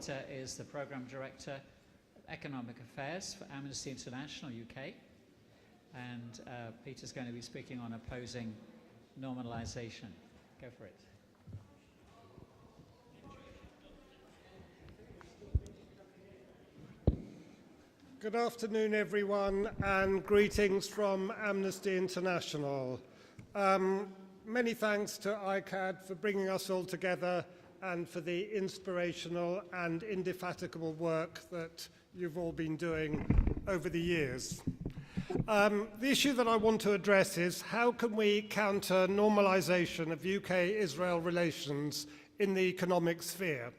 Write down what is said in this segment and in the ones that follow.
Peter is the Programme Director of Economic Affairs for Amnesty International UK. And Peter's going to be speaking on opposing normalisation. Go for it. Good afternoon, everyone, and greetings from Amnesty International. Many thanks to ICAHD for bringing us all together and for the inspirational and indefatigable work that you've all been doing over the years. The issue that I want to address is how can we counter normalisation of UK-Israel relations in the economic sphere?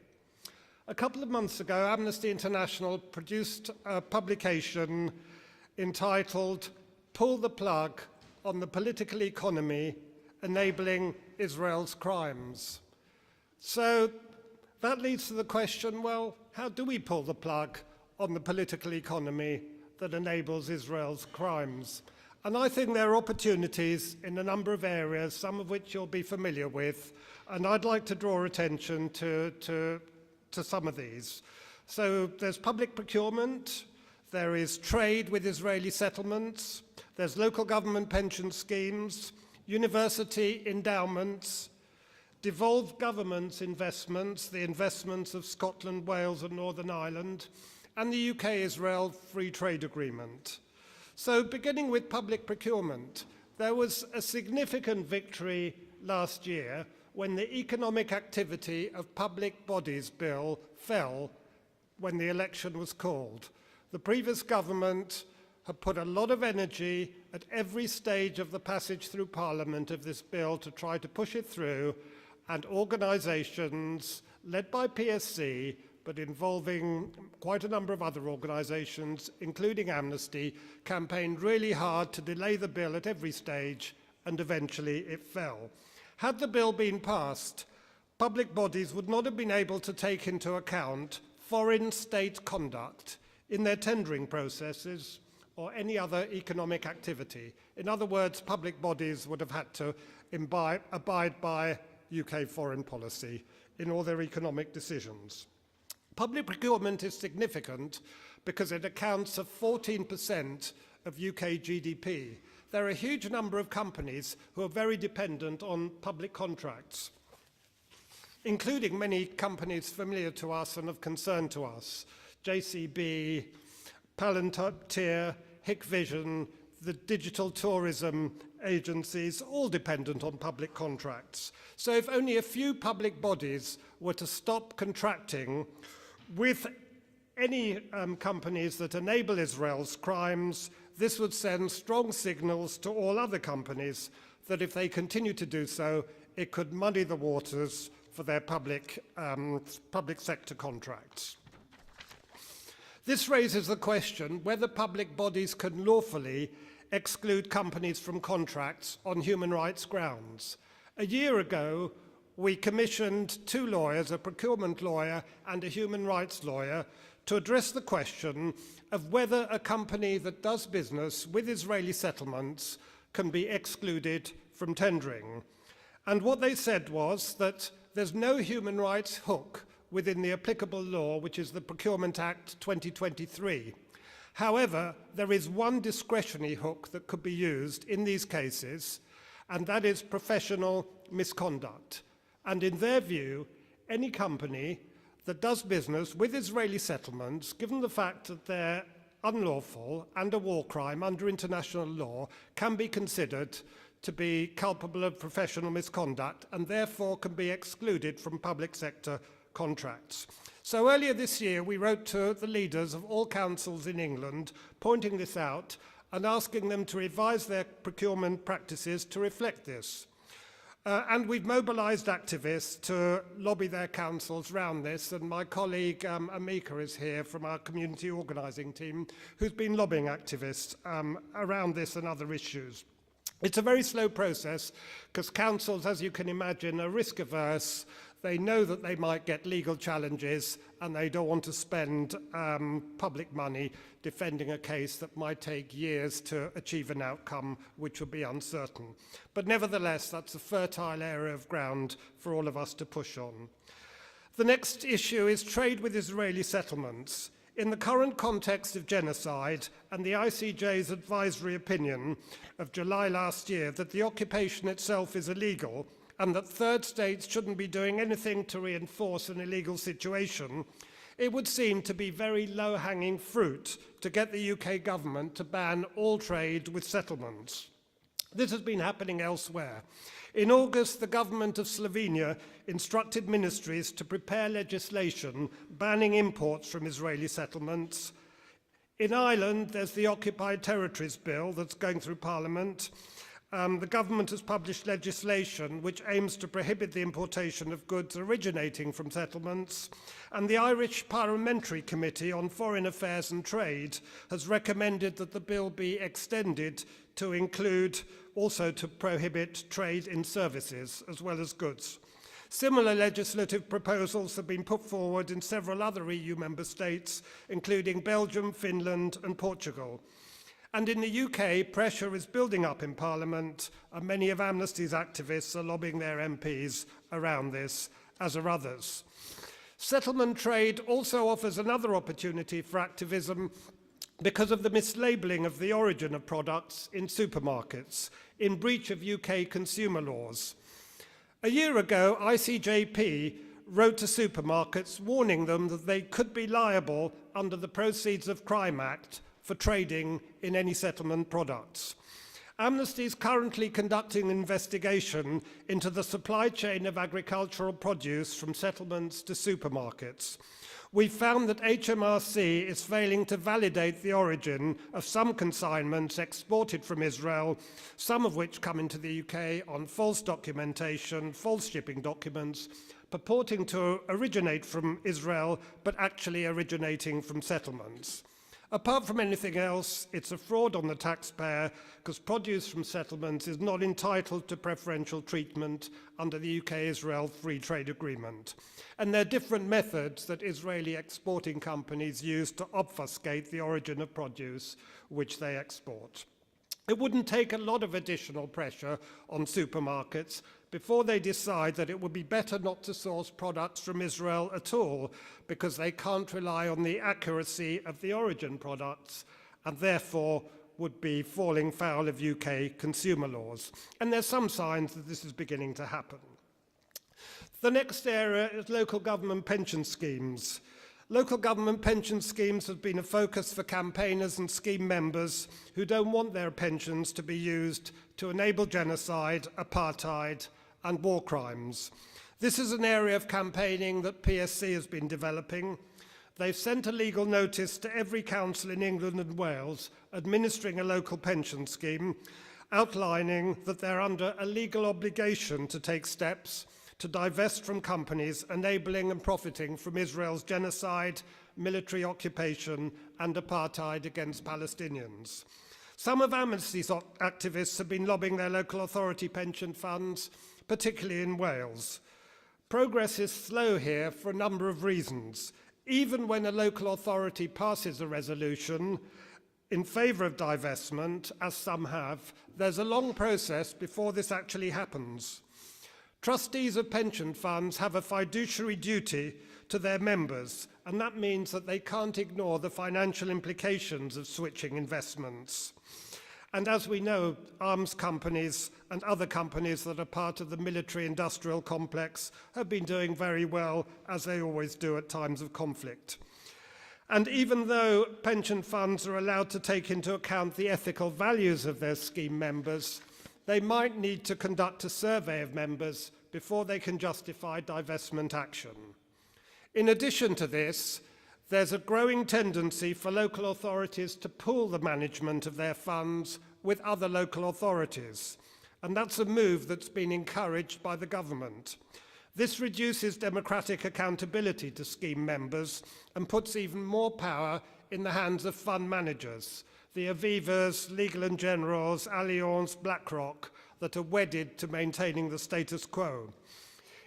A couple of months ago, Amnesty International produced a publication entitled "Pull the Plug on the Political Economy Enabling Israel's Crimes." So that leads to the question, well, how do we pull the plug on the political economy that enables Israel's crimes? And I think there are opportunities in a number of areas, some of which you'll be familiar with, and I'd like to draw attention to some of these. So there's public procurement, there is trade with Israeli settlements, there's local government pension schemes, university endowments, devolved government's investments, the investments of Scotland, Wales and Northern Ireland, and the UK-Israel Free Trade Agreement. So beginning with public procurement, there was a significant victory last year when the Economic Activity of Public Bodies Bill fell when the election was called. The previous government had put a lot of energy at every stage of the passage through Parliament of this bill to try to push it through, and organisations led by PSC, but involving quite a number of other organisations, including Amnesty, campaigned really hard to delay the bill at every stage, and eventually it fell. Had the bill been passed, public bodies would not have been able to take into account foreign state conduct in their tendering processes or any other economic activity. In other words, public bodies would have had to abide by UK foreign policy in all their economic decisions. Public procurement is significant because it accounts for 14% of UK GDP. There are a huge number of companies who are very dependent on public contracts, including many companies familiar to us and of concern to us. JCB, Palantir, Hikvision, the digital tourism agencies, all dependent on public contracts. So if only a few public bodies were to stop contracting with any companies that enable Israel's crimes, this would send strong signals to all other companies that if they continue to do so, it could muddy the waters for their public sector contracts. This raises the question whether public bodies can lawfully exclude companies from contracts on human rights grounds. A year ago, we commissioned two lawyers, a procurement lawyer and a human rights lawyer, to address the question of whether a company that does business with Israeli settlements can be excluded from tendering. And what they said was that there's no human rights hook within the applicable law, which is the Procurement Act 2023. However, there is one discretionary hook that could be used in these cases, and that is professional misconduct. And in their view, any company that does business with Israeli settlements, given the fact that they're unlawful and a war crime under international law, can be considered to be culpable of professional misconduct and therefore can be excluded from public sector contracts. So earlier this year, we wrote to the leaders of all councils in England, pointing this out and asking them to revise their procurement practices to reflect this. And we've mobilised activists to lobby their councils around this, and my colleague Amika is here from our community organising team, who's been lobbying activists around this and other issues. It's a very slow process because councils, as you can imagine, are risk averse. They know that they might get legal challenges and they don't want to spend public money defending a case that might take years to achieve an outcome which will be uncertain. But nevertheless, that's a fertile area of ground for all of us to push on. The next issue is trade with Israeli settlements. In the current context of genocide and the ICJ's advisory opinion of July last year that the occupation itself is illegal and that third states shouldn't be doing anything to reinforce an illegal situation, it would seem to be very low-hanging fruit to get the UK government to ban all trade with settlements. This has been happening elsewhere. In August, the government of Slovenia instructed ministries to prepare legislation banning imports from Israeli settlements. In Ireland, there's the Occupied Territories Bill that's going through Parliament. The government has published legislation which aims to prohibit the importation of goods originating from settlements, and the Irish Parliamentary Committee on Foreign Affairs and Trade has recommended that the bill be extended to include also to prohibit trade in services as well as goods. Similar legislative proposals have been put forward in several other EU member states, including Belgium, Finland and Portugal. And in the UK, pressure is building up in Parliament, and many of Amnesty's activists are lobbying their MPs around this, as are others. Settlement trade also offers another opportunity for activism because of the mislabeling of the origin of products in supermarkets, in breach of UK consumer laws. A year ago, ICJP wrote to supermarkets warning them that they could be liable under the Proceeds of Crime Act for trading in any settlement products. Amnesty is currently conducting an investigation into the supply chain of agricultural produce from settlements to supermarkets. We found that HMRC is failing to validate the origin of some consignments exported from Israel, some of which come into the UK on false documentation, false shipping documents, purporting to originate from Israel, but actually originating from settlements. Apart from anything else, it's a fraud on the taxpayer because produce from settlements is not entitled to preferential treatment under the UK-Israel Free Trade Agreement. And there are different methods that Israeli exporting companies use to obfuscate the origin of produce which they export. It wouldn't take a lot of additional pressure on supermarkets before they decide that it would be better not to source products from Israel at all because they can't rely on the accuracy of the origin products and therefore would be falling foul of UK consumer laws. And there's some signs that this is beginning to happen. The next area is local government pension schemes. Local government pension schemes have been a focus for campaigners and scheme members who don't want their pensions to be used to enable genocide, apartheid, and war crimes. This is an area of campaigning that PSC has been developing. They've sent a legal notice to every council in England and Wales administering a local pension scheme, outlining that they're under a legal obligation to take steps to divest from companies enabling and profiting from Israel's genocide, military occupation, and apartheid against Palestinians. Some of Amnesty's activists have been lobbying their local authority pension funds, particularly in Wales. Progress is slow here for a number of reasons. Even when a local authority passes a resolution in favour of divestment, as some have, there's a long process before this actually happens. Trustees of pension funds have a fiduciary duty to their members, and that means that they can't ignore the financial implications of switching investments. And as we know, arms companies and other companies that are part of the military-industrial complex have been doing very well, as they always do at times of conflict. And even though pension funds are allowed to take into account the ethical values of their scheme members, they might need to conduct a survey of members before they can justify divestment action. In addition to this, there's a growing tendency for local authorities to pool the management of their funds with other local authorities, and that's a move that's been encouraged by the government. This reduces democratic accountability to scheme members and puts even more power in the hands of fund managers, the Avivas, Legal & Generals, Allianz, BlackRock, that are wedded to maintaining the status quo.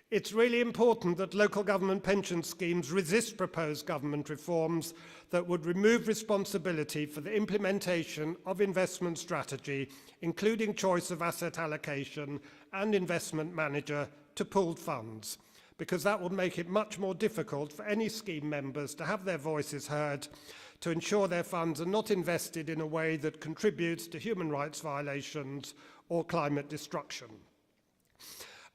It's really important that local government pension schemes resist proposed government reforms that would remove responsibility for the implementation of investment strategy, including choice of asset allocation and investment manager, to pooled funds. because that would make it much more difficult for any scheme members to have their voices heard, to ensure their funds are not invested in a way that contributes to human rights violations or climate destruction.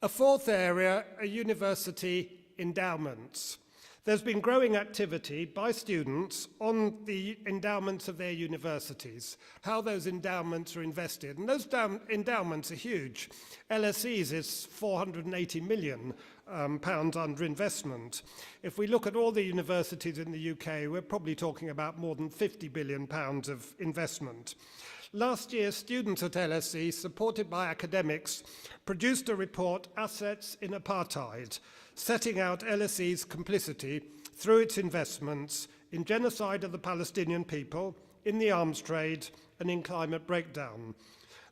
A fourth area are university endowments. There's been growing activity by students on the endowments of their universities, how those endowments are invested. And those endowments are huge. LSE's is £480 million under investment. If we look at all the universities in the UK, we're probably talking about more than £50 billion of investment. Last year, students at LSE, supported by academics, produced a report, Assets in Apartheid, setting out LSE's complicity through its investments in genocide of the Palestinian people, in the arms trade, and in climate breakdown.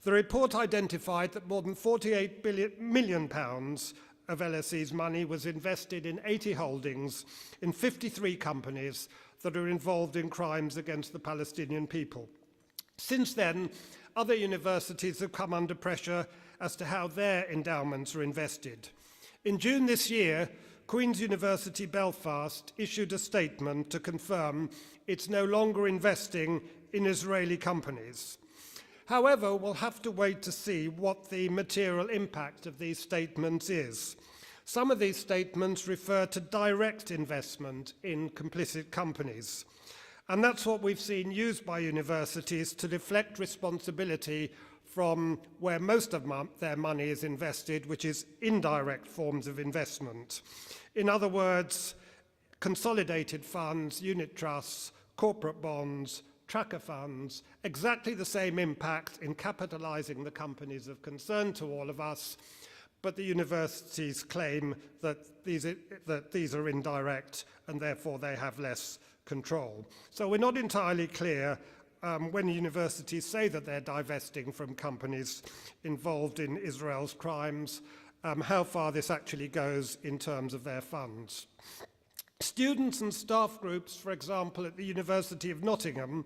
The report identified that more than £48 million of LSE's money was invested in 80 holdings in 53 companies that are involved in crimes against the Palestinian people. Since then, other universities have come under pressure as to how their endowments are invested. In June this year, Queen's University Belfast issued a statement to confirm it's no longer investing in Israeli companies. However, we'll have to wait to see what the material impact of these statements is. Some of these statements refer to direct investment in complicit companies. And that's what we've seen used by universities to deflect responsibility from where most of their money is invested, which is indirect forms of investment. In other words, consolidated funds, unit trusts, corporate bonds, tracker funds, exactly the same impact in capitalizing the companies of concern to all of us, but the universities claim that these are indirect and therefore they have less control. So we're not entirely clear when universities say that they're divesting from companies involved in Israel's crimes, how far this actually goes in terms of their funds. Students and staff groups, for example, at the University of Nottingham,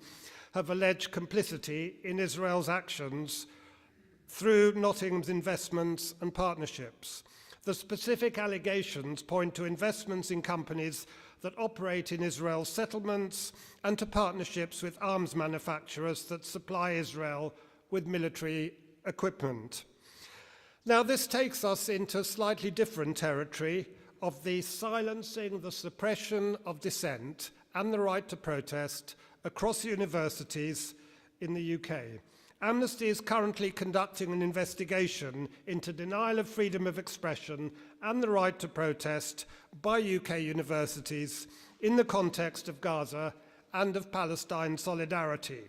have alleged complicity in Israel's actions through Nottingham's investments and partnerships. The specific allegations point to investments in companies that operate in Israel's settlements and to partnerships with arms manufacturers that supply Israel with military equipment. Now, this takes us into slightly different territory of the silencing, the suppression of dissent and the right to protest across universities in the UK. Amnesty is currently conducting an investigation into denial of freedom of expression and the right to protest by UK universities in the context of Gaza and of Palestine solidarity.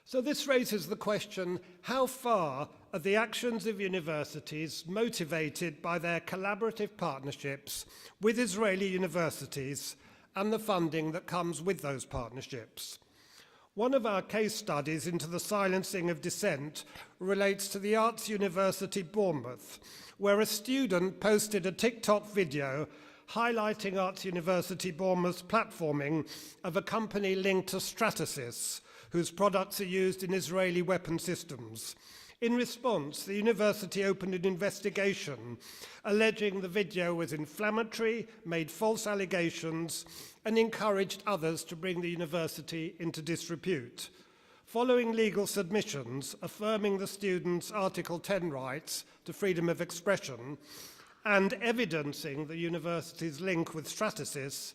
So this raises the question, how far are the actions of universities motivated by their collaborative partnerships with Israeli universities and the funding that comes with those partnerships? One of our case studies into the silencing of dissent relates to the Arts University Bournemouth, where a student posted a TikTok video highlighting Arts University Bournemouth's platforming of a company linked to Stratasys, whose products are used in Israeli weapon systems. In response, the university opened an investigation alleging the video was inflammatory, made false allegations, and encouraged others to bring the university into disrepute. Following legal submissions affirming the students' Article 10 rights to freedom of expression and evidencing the university's link with Stratasys,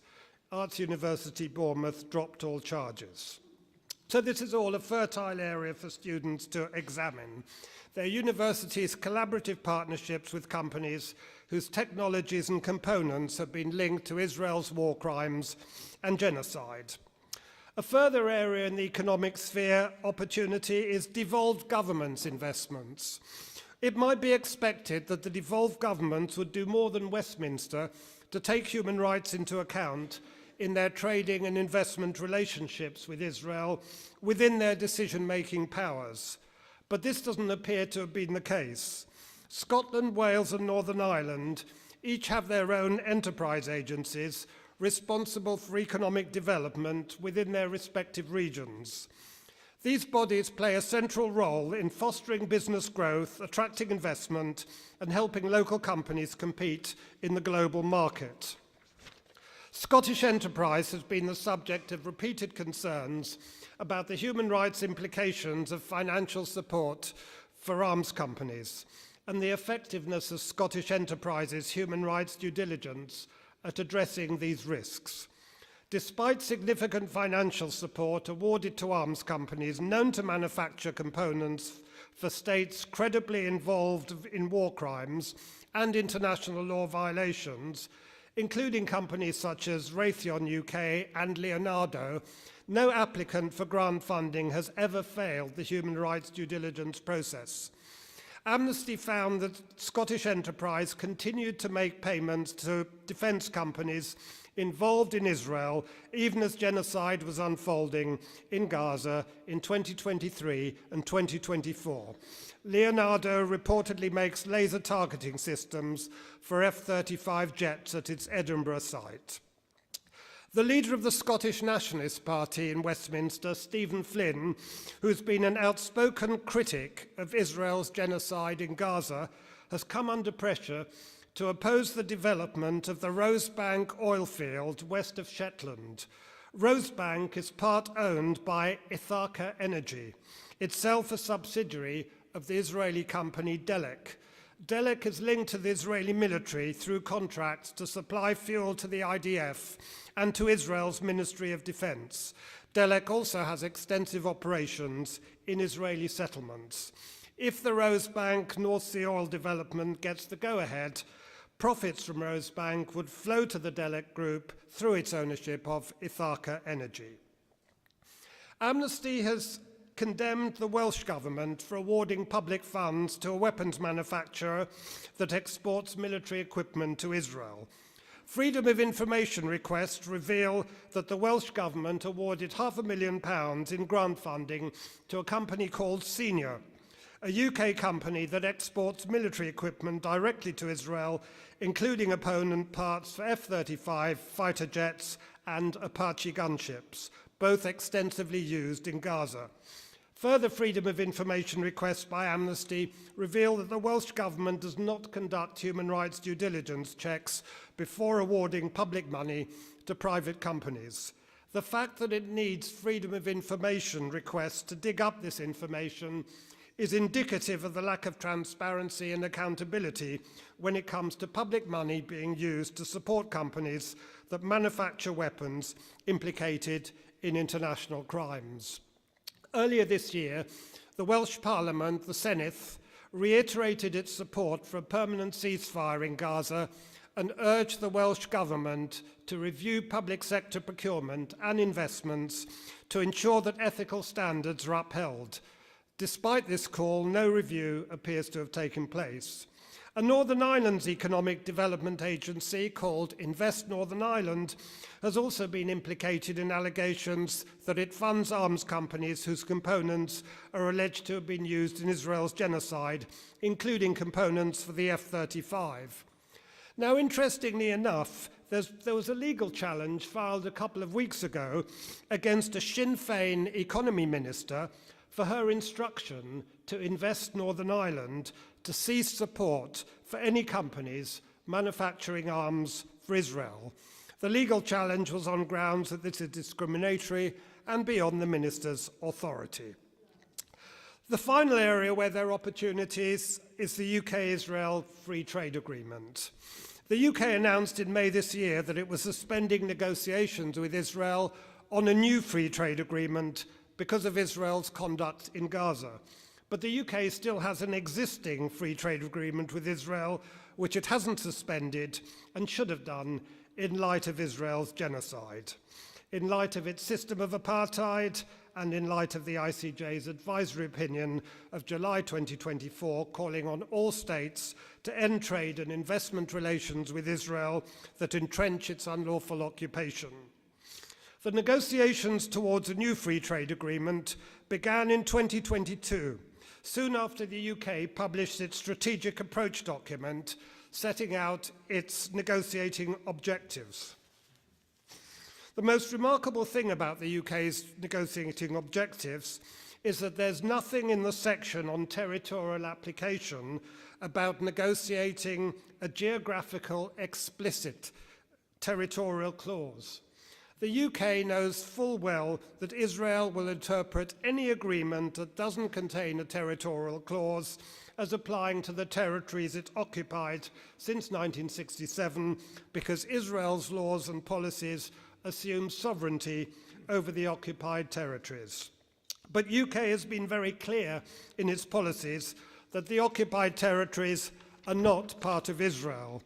Arts University Bournemouth dropped all charges. So this is all a fertile area for students to examine. Their universities' collaborative partnerships with companies whose technologies and components have been linked to Israel's war crimes and genocide. A further area in the economic sphere opportunity is devolved governments' investments. It might be expected that the devolved governments would do more than Westminster to take human rights into account in their trading and investment relationships with Israel within their decision-making powers. But this doesn't appear to have been the case. Scotland, Wales and Northern Ireland each have their own enterprise agencies responsible for economic development within their respective regions. These bodies play a central role in fostering business growth, attracting investment, and helping local companies compete in the global market. Scottish enterprise has been the subject of repeated concerns about the human rights implications of financial support for arms companies and the effectiveness of Scottish enterprise's human rights due diligence at addressing these risks. Despite significant financial support awarded to arms companies known to manufacture components for states credibly involved in war crimes and international law violations, including companies such as Raytheon UK and Leonardo, no applicant for grant funding has ever failed the human rights due diligence process. Amnesty found that Scottish enterprise continued to make payments to defence companies involved in Israel, even as genocide was unfolding in Gaza in 2023 and 2024. Leonardo reportedly makes laser targeting systems for F-35 jets at its Edinburgh site. The leader of the Scottish Nationalist Party in Westminster, Stephen Flynn, who's been an outspoken critic of Israel's genocide in Gaza, has come under pressure to oppose the development of the Rosebank oil field west of Shetland. Rosebank is part owned by Ithaca Energy, itself a subsidiary of the Israeli company Delek. Delek is linked to the Israeli military through contracts to supply fuel to the IDF and to Israel's Ministry of Defense. Delek also has extensive operations in Israeli settlements. If the Rosebank North Sea oil development gets the go-ahead, profits from Rosebank would flow to the Delek Group through its ownership of Ithaca Energy. Amnesty has condemned the Welsh Government for awarding public funds to a weapons manufacturer that exports military equipment to Israel. Freedom of Information requests reveal that the Welsh Government awarded £500,000 in grant funding to a company called Senior, a UK company that exports military equipment directly to Israel, including opponent parts for F-35 fighter jets and Apache gunships, both extensively used in Gaza. Further Freedom of Information requests by Amnesty reveal that the Welsh Government does not conduct human rights due diligence checks before awarding public money to private companies. The fact that it needs Freedom of Information requests to dig up this information is indicative of the lack of transparency and accountability when it comes to public money being used to support companies that manufacture weapons implicated in international crimes. Earlier this year, the Welsh Parliament, the Senedd, reiterated its support for a permanent ceasefire in Gaza and urged the Welsh Government to review public sector procurement and investments to ensure that ethical standards are upheld. Despite this call, no review appears to have taken place. A Northern Ireland's economic development agency called Invest Northern Ireland has also been implicated in allegations that it funds arms companies whose components are alleged to have been used in Israel's genocide, including components for the F-35. Now, interestingly enough, there was a legal challenge filed a couple of weeks ago against a Sinn Féin economy minister for her instruction to Invest Northern Ireland to cease support for any companies manufacturing arms for Israel. The legal challenge was on grounds that this is discriminatory and beyond the minister's authority. The final area where there are opportunities is the UK-Israel Free Trade Agreement. The UK announced in May this year that it was suspending negotiations with Israel on a new free trade agreement because of Israel's conduct in Gaza. But the UK still has an existing free trade agreement with Israel, which it hasn't suspended and should have done in light of Israel's genocide, in light of its system of apartheid, and in light of the ICJ's advisory opinion of July 2024 calling on all states to end trade and investment relations with Israel that entrench its unlawful occupation. The negotiations towards a new free trade agreement began in 2022, soon after the UK published its strategic approach document setting out its negotiating objectives. The most remarkable thing about the UK's negotiating objectives is that there's nothing in the section on territorial application about negotiating a geographical explicit territorial clause. The UK knows full well that Israel will interpret any agreement that doesn't contain a territorial clause as applying to the territories it occupied since 1967, because Israel's laws and policies assume sovereignty over the occupied territories. But UK has been very clear in its policies that the occupied territories are not part of Israel.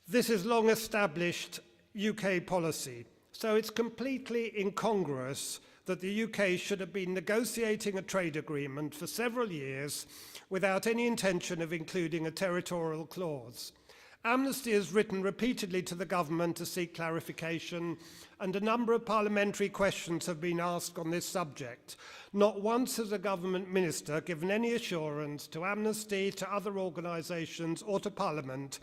This is long established UK policy. So it's completely incongruous that the UK should have been negotiating a trade agreement for several years without any intention of including a territorial clause. Amnesty has written repeatedly to the government to seek clarification, and a number of parliamentary questions have been asked on this subject. Not once has a government minister given any assurance to Amnesty, to other organisations or to Parliament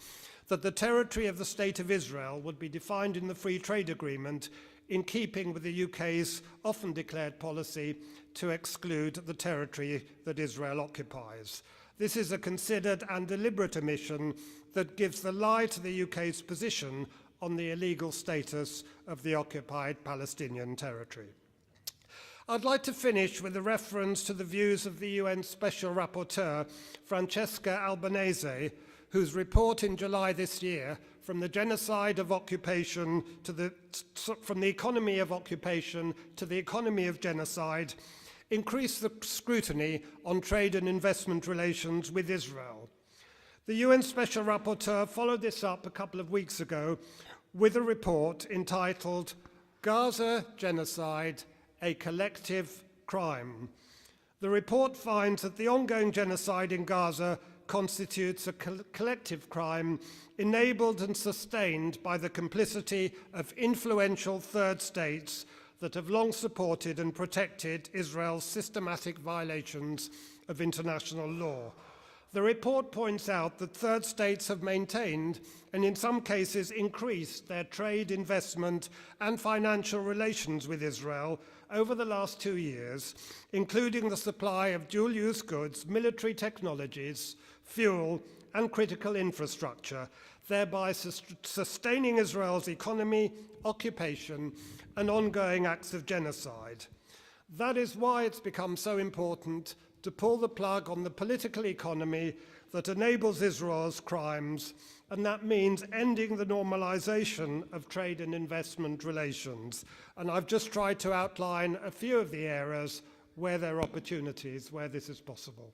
that the territory of the State of Israel would be defined in the Free Trade Agreement in keeping with the UK's often declared policy to exclude the territory that Israel occupies. This is a considered and deliberate omission that gives the lie to the UK's position on the illegal status of the occupied Palestinian territory. I'd like to finish with a reference to the views of the UN Special Rapporteur, Francesca Albanese, whose report in July this year, from the genocide of occupation from the economy of occupation to the economy of genocide, increased the scrutiny on trade and investment relations with Israel. The UN Special Rapporteur followed this up a couple of weeks ago with a report entitled Gaza Genocide, a Collective Crime. The report finds that the ongoing genocide in Gaza constitutes a collective crime enabled and sustained by the complicity of influential third states that have long supported and protected Israel's systematic violations of international law. The report points out that third states have maintained and in some cases increased their trade, investment and financial relations with Israel over the last 2 years, including the supply of dual-use goods, military technologies, fuel and critical infrastructure, thereby sustaining Israel's economy, occupation and ongoing acts of genocide. That is why it's become so important to pull the plug on the political economy that enables Israel's crimes, and that means ending the normalisation of trade and investment relations. And I've just tried to outline a few of the areas where there are opportunities, where this is possible.